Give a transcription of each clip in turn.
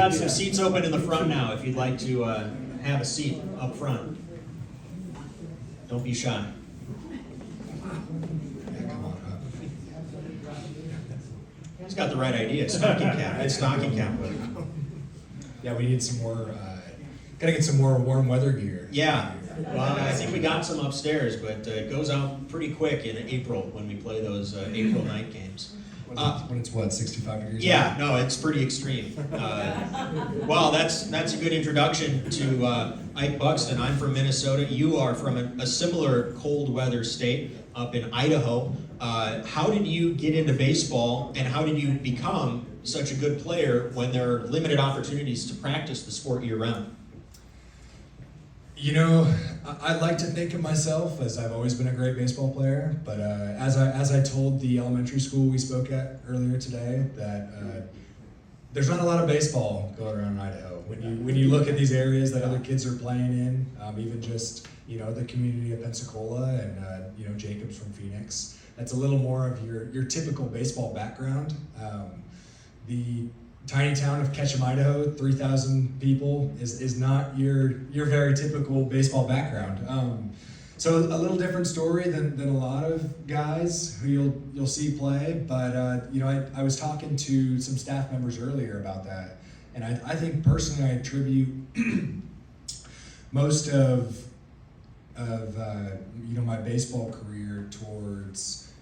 got some seats open in the front now if you'd like to have a seat up front. Don't be shy. He's got the right idea. Stocking cap. It's stocking cap. Yeah, we need some more. Gotta get some more warm weather gear. Yeah. Well, I think we got some upstairs, but it goes out pretty quick in April when we play those April night games. When it's what, 65 degrees? Yeah, no, it's pretty extreme. Well, that's a good introduction to Ike Buxton. I'm from Minnesota. You are from a similar cold weather state up in Idaho. How did you get into baseball, and how did you become such a good player when there are limited opportunities to practice the sport year-round? You know, I like to think of myself as I've always been a great baseball player, but as I told the elementary school we spoke at earlier today, that there's not a lot of baseball going around in Idaho. When you look at these areas that other kids are playing in, even just the community of Pensacola and Jacobs from Phoenix, that's a little more of your typical baseball background. The tiny town of Ketchum, Idaho, 3,000 people is not your very typical baseball background. So a little different story than a lot of guys who you'll see play. But I was talking to some staff members earlier about that, and I think personally I attribute most of my baseball career towards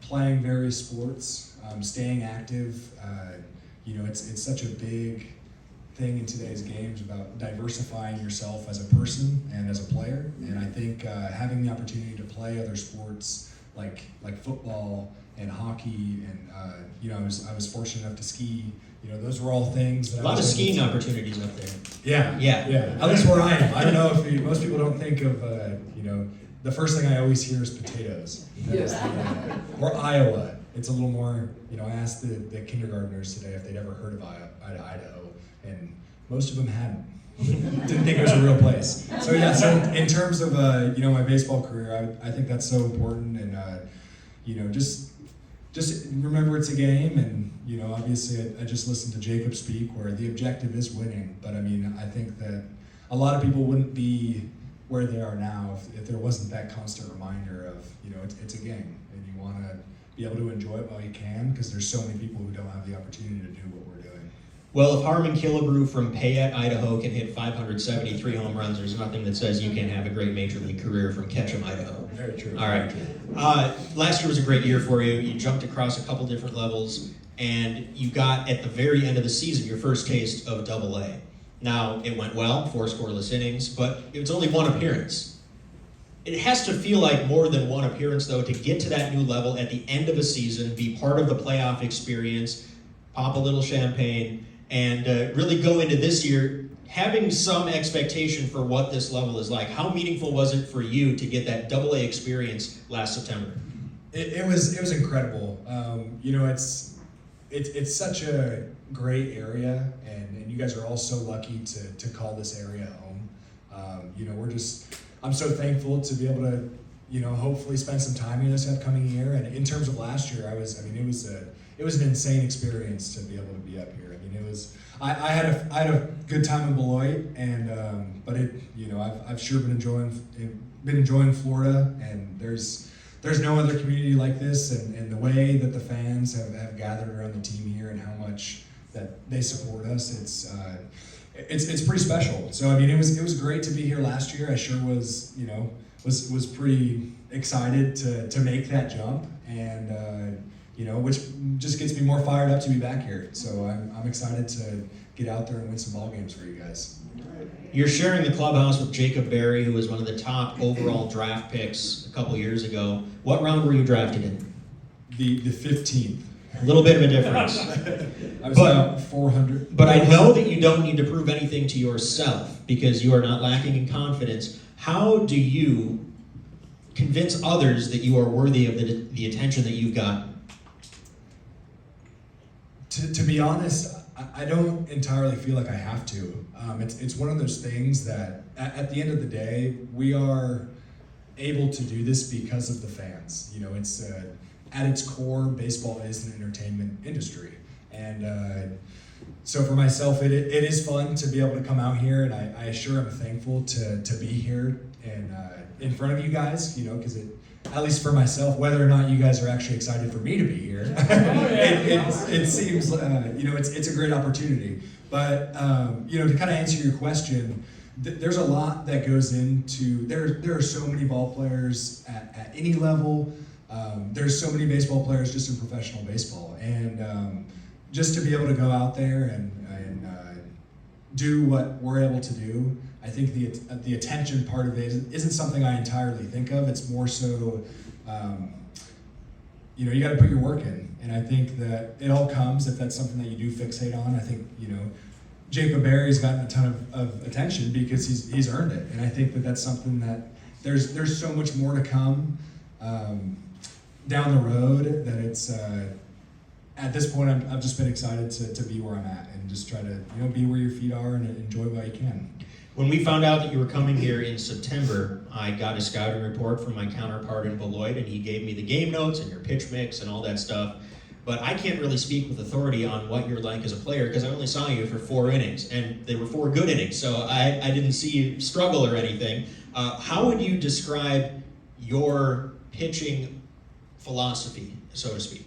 playing various sports, staying active. It's such a big thing in today's games about diversifying yourself as a person and as a player. And I think having the opportunity to play other sports like football and hockey, and I was fortunate enough to ski. Those were all things that a lot of skiing opportunities up there. Yeah. At least where I am. I don't know if most people don't think of the first thing I always hear is potatoes. Or Iowa. It's a little more, I asked the kindergartners today if they'd ever heard of Idaho, and most of them hadn't. Didn't think it was a real place. So in terms of, my baseball career, I think that's so important, and, just remember it's a game, and, obviously I just listened to Jacob speak where the objective is winning, but I think that a lot of people wouldn't be where they are now if there wasn't that constant reminder of, it's a game, and you want to be able to enjoy it while you can, because there's so many people who don't have the opportunity to do what we're doing. Well, if Harmon Killebrew from Payette, Idaho can hit 573 home runs, there's nothing that says you can't have a great major league career from Ketchum, Idaho. Very true. All right. Last year was a great year for you. You jumped across a couple different levels, and you got, at the very end of the season, your first taste of Double-A. Now, it went well, 4 scoreless innings, but it was only 1 appearance. It has to feel like more than 1 appearance, though, to get to that new level at the end of a season, be part of the playoff experience, pop a little champagne, and really go into this year having some expectation for what this level is like. How meaningful was it for you to get that Double-A experience last September? It was incredible. It's such a great area, and you guys are all so lucky to call this area home. I'm so thankful to be able to, hopefully spend some time here this upcoming year. And in terms of last year, it was an insane experience to be able to be up here. I had a good time in Beloit, and I've sure been enjoying Florida, and there's no other community like this, and the way that the fans have gathered around the team here and how much that they support us, it's pretty special. So it was great to be here last year. I sure was pretty excited to make that jump, and which just gets me more fired up to be back here. So I'm excited to get out there and win some ball games for you guys. You're sharing the clubhouse with Jacob Berry, who was one of the top overall draft picks a couple years ago. What round were you drafted in? The 15th. A little bit of a difference. I was about 400. But I know that you don't need to prove anything to yourself because you are not lacking in confidence. How do you convince others that you are worthy of the attention that you've got? To be honest, I don't entirely feel like I have to. It's one of those things that at the end of the day, we are able to do this because of the fans. It's at its core, baseball is an entertainment industry, and So for myself, it is fun to be able to come out here, and I sure am thankful to be here and in front of you guys, because at least for myself, whether or not you guys are actually excited for me to be here, it seems, it's a great opportunity. But, to kind of answer your question, there's a lot that goes into, there are so many ball players at any level. There's so many baseball players just in professional baseball. And just to be able to go out there and do what we're able to do, I think the attention part of it isn't something I entirely think of. It's more so, you got to put your work in. And I think that it all comes if that's something that you do fixate on. I think, Jacob Berry's gotten a ton of attention because he's earned it. And I think that that's something that there's so much more to come down the road that it's, at this point, I've just been excited to be where I'm at and just try to be where your feet are and enjoy what you can. When we found out that you were coming here in September, I got a scouting report from my counterpart in Beloit, and he gave me the game notes and your pitch mix and all that stuff. But I can't really speak with authority on what you're like as a player because I only saw you for 4 innings, and they were 4 good innings, so I didn't see you struggle or anything. How would you describe your pitching philosophy, so to speak?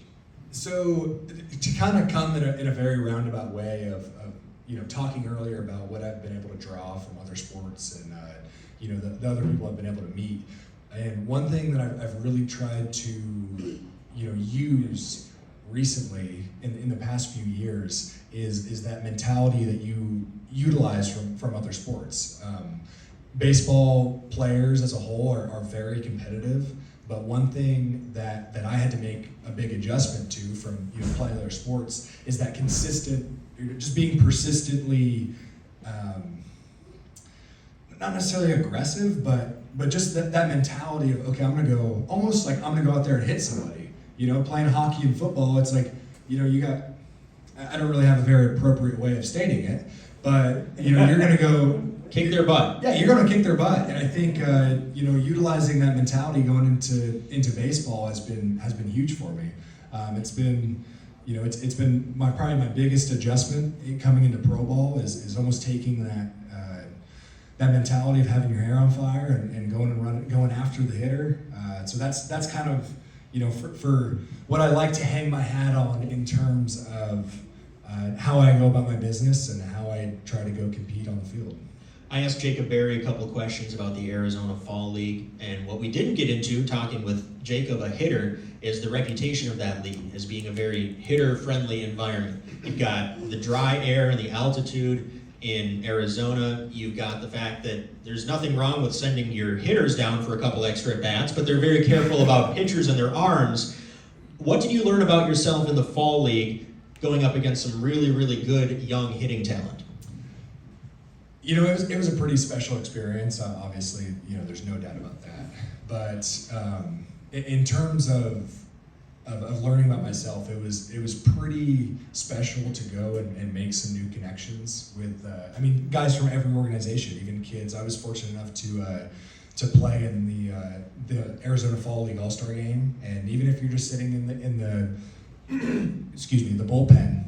So to kind of come in a very roundabout way of talking earlier about what I've been able to draw from other sports and the other people I've been able to meet, and one thing that I've really tried to use recently in the past few years is that mentality that you utilize from other sports. Baseball players as a whole are very competitive. But one thing that I had to make a big adjustment to from playing other sports is that just being persistently, not necessarily aggressive, but just that mentality of, okay, I'm gonna go out there and hit somebody. Playing hockey and football, it's like, I don't really have a very appropriate way of stating it, but you're gonna go kick their butt. Yeah, you're going to kick their butt, and I think utilizing that mentality going into baseball has been huge for me. It's been it's been probably my biggest adjustment coming into pro ball is almost taking that mentality of having your hair on fire and going after the hitter. So that's kind of for what I like to hang my hat on in terms of how I go about my business and how I try to go compete on the field. I asked Jacob Berry a couple of questions about the Arizona Fall League, and what we didn't get into, talking with Jacob, a hitter, is the reputation of that league as being a very hitter-friendly environment. You've got the dry air and the altitude in Arizona. You've got the fact that there's nothing wrong with sending your hitters down for a couple extra at-bats, but they're very careful about pitchers and their arms. What did you learn about yourself in the Fall League going up against some really, really good young hitting talent? It was a pretty special experience. Obviously, there's no doubt about that. But in terms of learning about myself, it was pretty special to go and make some new connections with. Guys from every organization, even kids. I was fortunate enough to play in the Arizona Fall League All-Star Game, and even if you're just sitting in the the bullpen.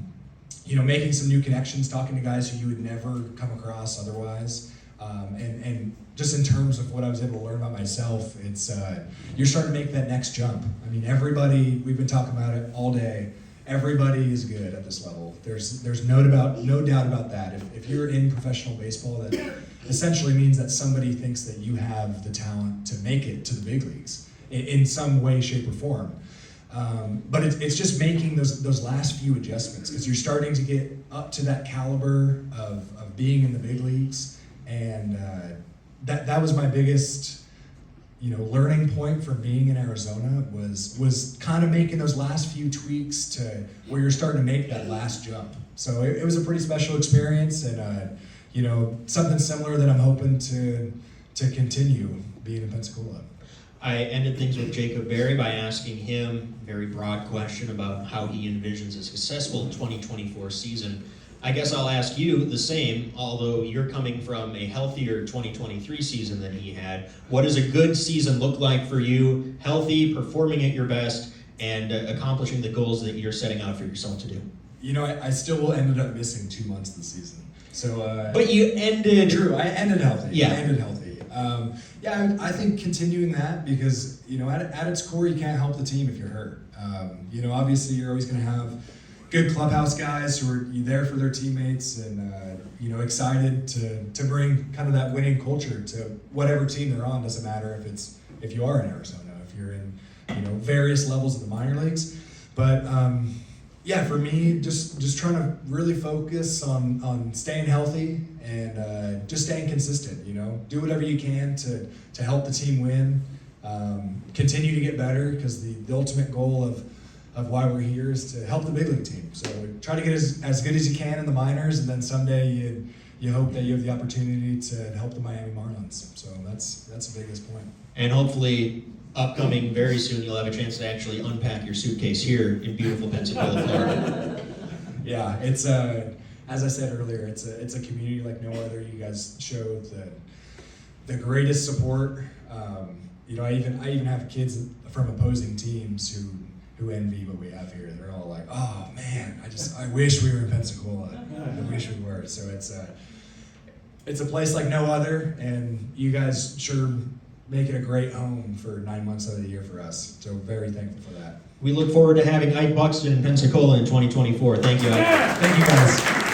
Making some new connections, talking to guys who you would never come across otherwise. And just in terms of what I was able to learn about myself, it's you're starting to make that next jump. Everybody, we've been talking about it all day, everybody is good at this level. There's no doubt about that. If you're in professional baseball, that essentially means that somebody thinks that you have the talent to make it to the big leagues in some way, shape, or form. But it's just making those last few adjustments because you're starting to get up to that caliber of being in the big leagues, and that was my biggest learning point from being in Arizona was kind of making those last few tweaks to where you're starting to make that last jump. So it was a pretty special experience, and something similar that I'm hoping to continue being in Pensacola. I ended things with Jacob Berry by asking him a very broad question about how he envisions a successful 2024 season. I guess I'll ask you the same, although you're coming from a healthier 2023 season than he had. What does a good season look like for you? Healthy, performing at your best, and accomplishing the goals that you're setting out for yourself to do? I still ended up missing 2 months this season. So, But you ended. true. I ended healthy. Yeah. I ended healthy. I think continuing that because at its core you can't help the team if you're hurt. Obviously you're always going to have good clubhouse guys who are there for their teammates and excited to bring kind of that winning culture to whatever team they're on. Doesn't matter if you are in Arizona, if you're in various levels of the minor leagues. But for me, just trying to really focus on staying healthy and just staying consistent. Do whatever you can to help the team win, continue to get better because the ultimate goal of why we're here is to help the big league team. So try to get as good as you can in the minors, and then someday you hope that you have the opportunity to help the Miami Marlins. So that's the biggest point. And hopefully, upcoming very soon, you'll have a chance to actually unpack your suitcase here in beautiful Pensacola, Florida. Yeah, it's as I said earlier, it's a community like no other. You guys showed the greatest support. I even have kids from opposing teams who envy what we have here. They're all like, "Oh man, I wish we were in Pensacola. I wish we were." So it's a place like no other, and you guys sure make it a great home for 9 months of the year for us. So very thankful for that. We look forward to having Ike Buxton in Pensacola in 2024. Thank you, Ike. Thank you guys.